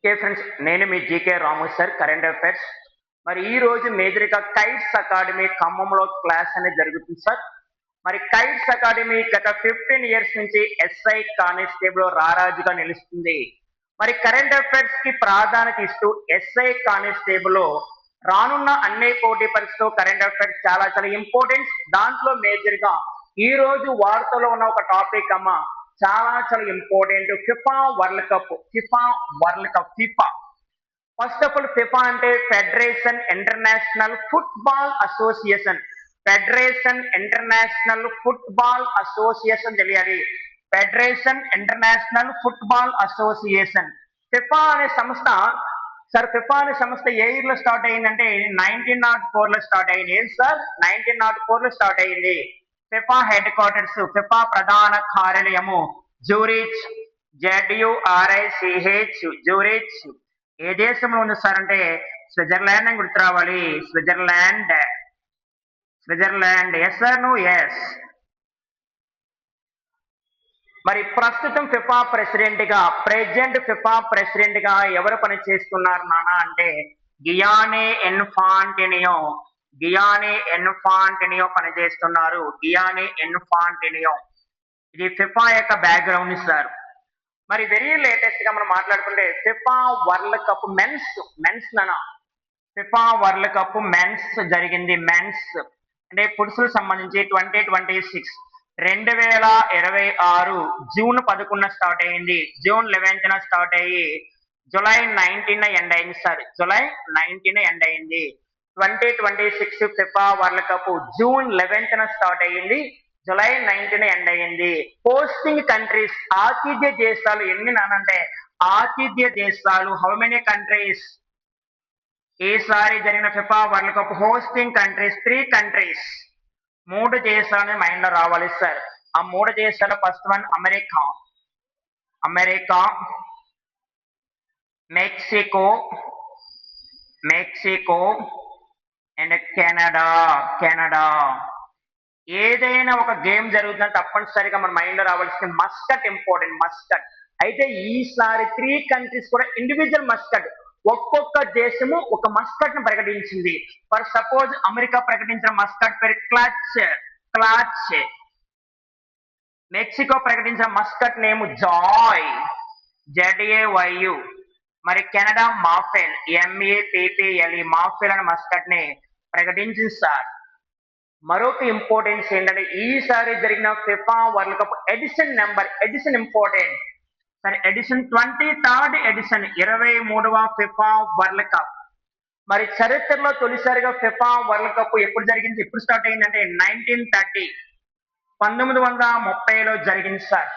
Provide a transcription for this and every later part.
Okay friends, నేను మీ GK Ramu sir, current affairs. మరి ఈ రోజు మేజర్గా కైట్స్ అకాడమీ ఖమ్మంలో క్లాస్ అనేది జరుగుతుంది సార్. మరి కైట్స్ అకాడమీ గత 15 years నుంచి ఎస్ఐ కానిస్టేబుల్ రారాజుగా నిలుస్తుంది. మరి కరెంట్ అఫైర్స్ కి ప్రాధాన్యత ఇస్తూ ఎస్ఐ కానిస్టేబుల్ లో రానున్న అన్ని పోటీ పరీక్షలు కరెంట్ అఫైర్స్ చాలా చాలా ఇంపార్టెంట్. దాంట్లో మేజర్గా ఈ రోజు వార్తలో ఉన్న ఒక టాపిక్ అమ్మ, చాలా చాలా important. FIFA world cup. FIFA world cup. FIFA first of all, FIFA అంటే federation international football association. Federation international football association తెలియాలి. Federation international football association. FIFA అనే సంస్థ సార్, ఫిఫా అనే సంస్థ ఏ ఇయర్ లో స్టార్ట్ అయిందంటే 1904 లో స్టార్ట్ అయింది. ఏం సార్, 1904 లో స్టార్ట్ అయింది. ఫిఫా హెడ్ క్వార్టర్స్, ఫిఫా ప్రధాన కార్యాలయము జూరిచ్, ZURICH, జూరిచ్. ఏ దేశంలో ఉంది సార్ అంటే స్విట్జర్లాండ్ అని గుర్తు రావాలి. Switzerland. Switzerland. Yes sir, no yes. మరి ప్రస్తుతం ఫిఫా ప్రెసిడెంట్ గా, ఫిఫా ప్రెసిడెంట్ గా ఎవరు పని చేస్తున్నారు నానా అంటే గియానీ ఇన్ఫాంటినియో. గియానీ ఇన్ఫాంటినియో పనిచేస్తున్నారు. గియానీ ఇన్ఫాంటినియో. ఇది ఫిఫా యొక్క బ్యాక్గ్రౌండ్ సార్. మరి వెరీ లేటెస్ట్ గా మనం మాట్లాడుకుంటే ఫిఫా వరల్డ్ కప్ మెన్స్ నానా. ఫిఫా వరల్డ్ కప్ మెన్స్ జరిగింది. మెన్స్ అంటే పురుషులకు సంబంధించి 2026 2026 జూన్ 11 స్టార్ట్ అయింది. జూన్ 11 స్టార్ట్ అయ్యి జూలై 19 ఎండ్ అయింది సార్. జూలై 19 ఎండ్ అయింది. 2026 FIFA world cup June 11 start అయ్యింది. జూలై 19 ఎండ్ అయ్యింది. హోస్టింగ్ కంట్రీస్, ఆతిథ్య దేశాలు ఎన్ని నానంటే ఆతిథ్య దేశాలు హౌ మెనీ కంట్రీస్ ఈసారి జరిగిన FIFA world cup hosting countries 3 countries. 3 దేశాలని మైండ్ లో రావాలి సార్. ఆ 3 దేశాల first one America. America, Mexico, Mexico and Canada. Canada. ఏదైనా ఒక గేమ్ జరుగుతుందని తప్పనిసరిగా మన మైండ్ లో రావాల్సిన మస్కట్ ఇంపార్టెంట్. మస్కట్. అయితే ఈసారి 3 కంట్రీస్ కూడా ఇండివిజువల్ మస్కట్, ఒక్కొక్క దేశము ఒక మస్కట్ ను ప్రకటించింది. ఫర్ సపోజ్ అమెరికా ప్రకటించిన మస్కట్ పేరు క్లాచ్. క్లాచ్. మెక్సికో ప్రకటించిన మస్కట్ నేమ్ జాయ్, ZAYU. మరి కెనడా మాఫెల్, MAPPLE, మాఫెల్ అనే మస్కట్ ని ప్రకటించింది సార్. మరొక ఇంపార్టెన్స్ ఏంటంటే ఈసారి జరిగిన FIFA world cup edition number, edition important సరే. ఎడిషన్ 23rd ఎడిషన్, 23వ ఫిఫా వరల్డ్ కప్. మరి చరిత్రలో తొలిసారిగా ఫిఫా వరల్డ్ కప్ ఎప్పుడు జరిగింది, ఎప్పుడు స్టార్ట్ అయిందంటే 1930, 1930లో జరిగింది సార్.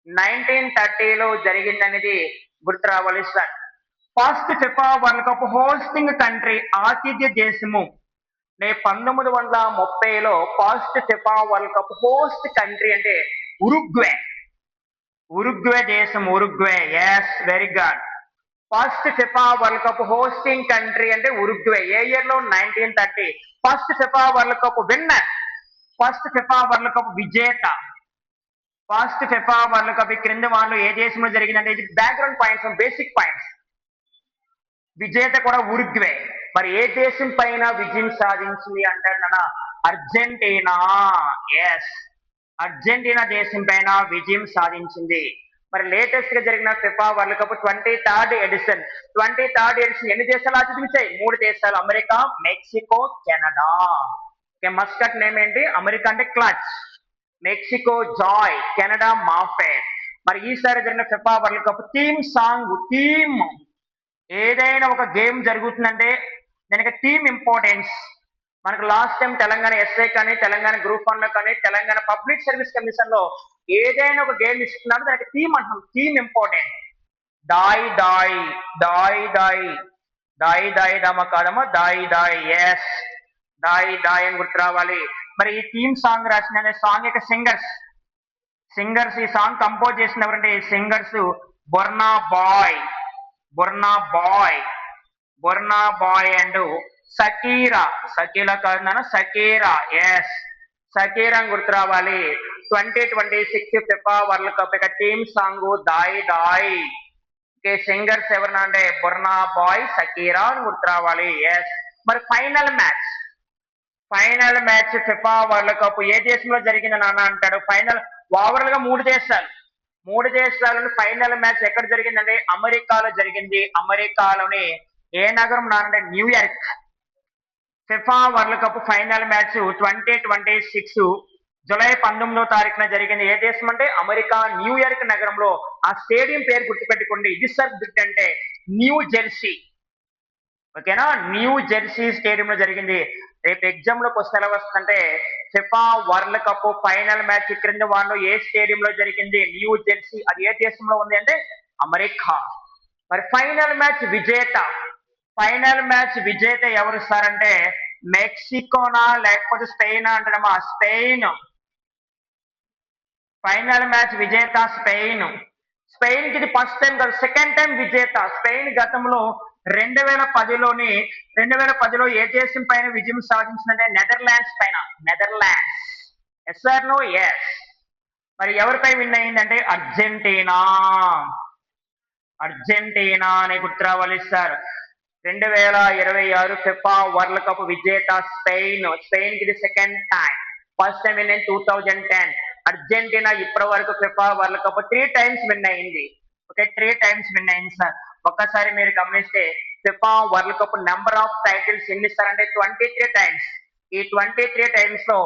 1930లో జరిగింది అనేది గుర్తు రావాలి sir. First FIFA world cup hosting country, ఆతిథ్య దేశము 1930లో first FIFA world cup host country అంటే ఉరుగ్వే. ఉరుగ్వే దేశం. Uruguay. Yes, very good. First FIFA world cup hosting country అంటే ఉరుగ్వే. ఏ ఇయర్ లో? 1930. First FIFA world cup winner, first FIFA world cup విజేత, first FIFA world cup క్రింది వాళ్ళు ఏ దేశంలో జరిగిందంటే ఇది బ్యాక్గ్రౌండ్ పాయింట్స్, బేసిక్ పాయింట్స్. విజేత కూడా ఉరుగ్వే. మరి ఏ దేశం పైన విజయం సాధించింది అంటారు? అర్జెంటీనా. ఎస్, అర్జెంటీనా దేశం పైన విజయం సాధించింది. మరి లేటెస్ట్ గా జరిగిన FIFA world cup 23rd edition. 23rd edition ఎన్ని దేశాలు ఆతిథ్యించాయి? 3 దేశాలు, America, Mexico, Canada. Mascot name ఏంటి? అమెరికా అంటే క్లచ్, మెక్సికో జాయ్, కెనడా మాఫెల్. మరి ఈసారి జరిగిన FIFA world cup theme song, theme. ఏదైనా ఒక గేమ్ జరుగుతుందంటే దానికి థీమ్ ఇంపార్టెన్స్. మనకు లాస్ట్ టైం తెలంగాణ ఎస్ఐ కానీ, తెలంగాణ గ్రూప్ 1 లో కానీ, తెలంగాణ పబ్లిక్ సర్వీస్ కమిషన్ లో ఏదైనా ఒక గేమ్ ఇస్తున్నారు, దానికి థీమ్ అంటాం. Theme important. దాయి దాయి, దాయి దాయి, దాయి దాయి దమ కాదమ్మా, దాయి దాయి. ఎస్, దాయి దాయి అని గుర్తు రావాలి. మరి ఈ థీమ్ సాంగ్ రాసిన సాంగ్ యొక్క సింగర్స్ ఈ సాంగ్ కంపోజ్ చేసిన ఎవరంటే singers Burna Boy, Burna Boy, Burna Boy and Shakira. Shakeela కాదు, సకీరా. ఎస్, సకీరా అని గుర్తు రావాలి. 2026 ఫిఫా వరల్డ్ కప్ యొక్క టీమ్ సాంగ్ దాయి దాయి. ఓకే, సింగర్స్ ఎవరన్నా అంటే బుర్నా బాయ్, షకీరా అని గుర్తు రావాలి. ఎస్. మరి final match FIFA world cup ఏ దేశంలో జరిగింది నాన్న అంటాడు. ఫైనల్ ఓవరాల్ గా మూడు దేశాలను ఫైనల్ మ్యాచ్ ఎక్కడ జరిగిందంటే అమెరికాలో జరిగింది. అమెరికాలోని ఏ నగరం నానంటే New York. FIFA world cup final match 2026 July 19వ తారీఖున జరిగింది. ఏ దేశం అంటే అమెరికా న్యూయార్క్ నగరంలో. ఆ స్టేడియం పేరు గుర్తుపెట్టుకోండి. ఇది సార్ అంటే న్యూ జెర్సీ. ఓకేనా, న్యూ జెర్సీ స్టేడియం లో జరిగింది. రేపు ఎగ్జామ్ లో క్వశ్చన్ ఎలా వస్తుందంటే FIFA world cup final match క్రింద వాళ్ళు ఏ స్టేడియం లో జరిగింది, న్యూ జెర్సీ. అది ఏ దేశంలో ఉంది అంటే అమెరికా. మరి ఫైనల్ మ్యాచ్ విజేత ఎవరు సార్ అంటే మెక్సికోనా లేకపోతే స్పెయిన్ అంటాడమ్మా. ఫైనల్ మ్యాచ్ విజేత స్పెయిన్ కి ఇది ఫస్ట్ టైం కాదు, సెకండ్ టైం విజేత. స్పెయిన్ గతంలో 2010లో ఏ దేశం పైన విజయం సాధించిందంటే Netherlands. Yes or no? Yes. మరి ఎవరిపై విన్ అయిందంటే అర్జెంటీనా అని గుర్తు రావాలి సార్. 2026 ఫిఫా వరల్డ్ కప్ విజేత స్పెయిన్ కి ఇది second time. First time win అయింది 2010. అర్జెంటీనా ఇప్పటి వరకు FIFA world cup 3 times win అయింది. ఓకే, 3 టైమ్స్ విన్ అయింది సార్. ఒక్కసారి మీరు గమనిస్తే FIFA world cup number of titles ఎన్ని సార్ అంటే 23 టైమ్స్. ఈ 23 టైమ్స్ లో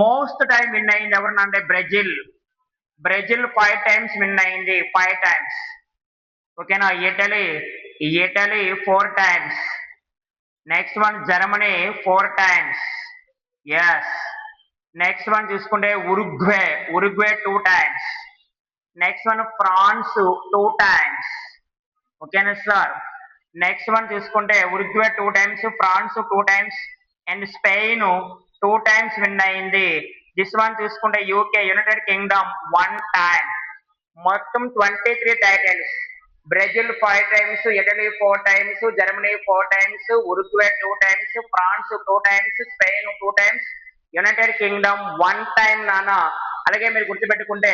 మోస్ట్ టైం విన్ అయింది ఎవరన్నా బ్రెజిల్ 5 టైమ్స్ విన్ అయింది, 5 టైమ్స్. ఓకేనా, Italy 4 times. Next one Germany 4 times. Yes. Next one చూసుకుంటే Uruguay 2 times. Next one France 2 times. ఓకేనా సార్. నెక్స్ట్ వన్ చూసుకుంటే Uruguay 2 times, France 2 times and Spain 2 times win అయింది. This one చూసుకుంటే UK United Kingdom 1 time. మొత్తం 23 titles. Brazil 5 times, Italy 4 times, Germany 4 times, Uruguay 2 times, France 2 times, Spain 2 times, United Kingdom 1 time నానా. అలాగే మీరు గుర్తుపెట్టుకుంటే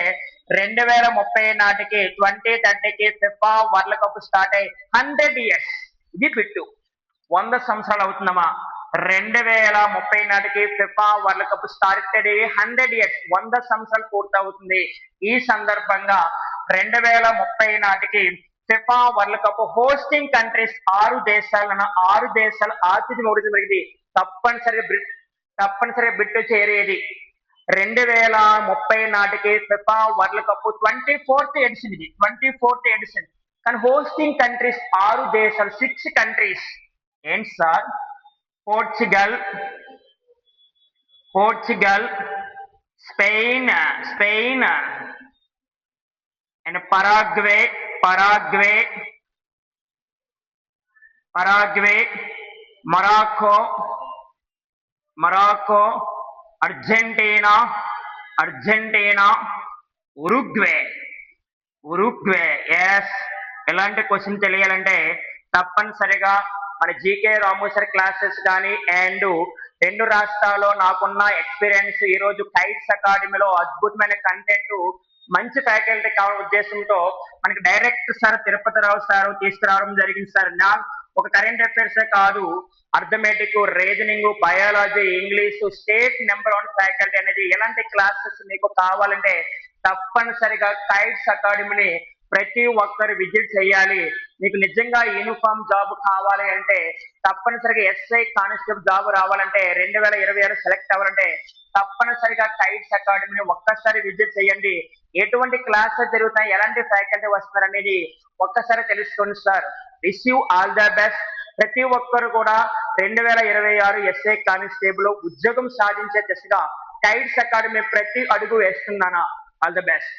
2030 నాటికి 2030కి FIFA world cup start అయ్యి 100 years. ఇది బిట్టు 100 సంవత్సరాలు అవుతుందమ్మా. 2030 నాటికి ఫిఫా వరల్డ్ కప్ స్టార్ట్ అయ్యి 100 ఇయర్స్, 100 సంవత్సరాలు పూర్తవుతుంది. ఈ సందర్భంగా 2030 నాటికి FIFA world cup hosting countries 6 దేశాలు ఆతిథ్యం ఇవ్వడం జరిగింది. తప్పనిసరిగా బిట్టు చేరేది 2030 నాటికి FIFA world cup 24th edition. ఇది 24th ఎడిషన్. కానీ హోస్టింగ్ కంట్రీస్ 6 దేశాలు, 6 కంట్రీస్. ఏంటి sir? Portugal, Spain and Paraguay, Morocco, Argentina, Uruguay. Yes. ఎలాంటి క్వశ్చన్ తెలియాలంటే తప్పనిసరిగా మన జీకే రాము సార్ క్లాసెస్ కానీ అండ్ 2 రాష్ట్రాల్లో నాకున్న ఎక్స్పీరియన్స్, ఈ రోజు కైట్స్ అకాడమీలో అద్భుతమైన కంటెంట్, మంచి ఫ్యాకల్టీ కావాలనే ఉద్దేశంతో మనకి డైరెక్ట్ సార్ తిరుపతి రావు సార్ తీసుకురావడం జరిగింది సార్. నా ఒక కరెంట్ అఫైర్స్ కాదు, arithmetic, reasoning, biology, English state number 1 faculty అనేది. ఎలాంటి క్లాసెస్ మీకు కావాలంటే తప్పనిసరిగా కైట్స్ అకాడమీని ప్రతి ఒక్కరు విజిట్ చేయాలి. మీకు నిజంగా యూనిఫామ్ జాబ్ కావాలి అంటే తప్పనిసరిగా ఎస్ఐ కానిస్టేబుల్ జాబ్ రావాలంటే 2026 సెలెక్ట్ అవ్వాలంటే తప్పనిసరిగా కైట్స్ అకాడమీని ఒక్కసారి విజిట్ చేయండి. ఎటువంటి క్లాసెస్ జరుగుతాయి, ఎలాంటి ఫ్యాకల్టీ వస్తున్నారు అనేది ఒక్కసారి తెలుసుకోండి sir. Wish you all the best. ప్రతి ఒక్కరు కూడా 2026 ఎస్ఐ కానిస్టేబుల్ ఉద్యోగం సాధించే దిశగా కైట్స్ అకాడమీ ప్రతి అడుగు వేస్తున్నానా. All the best.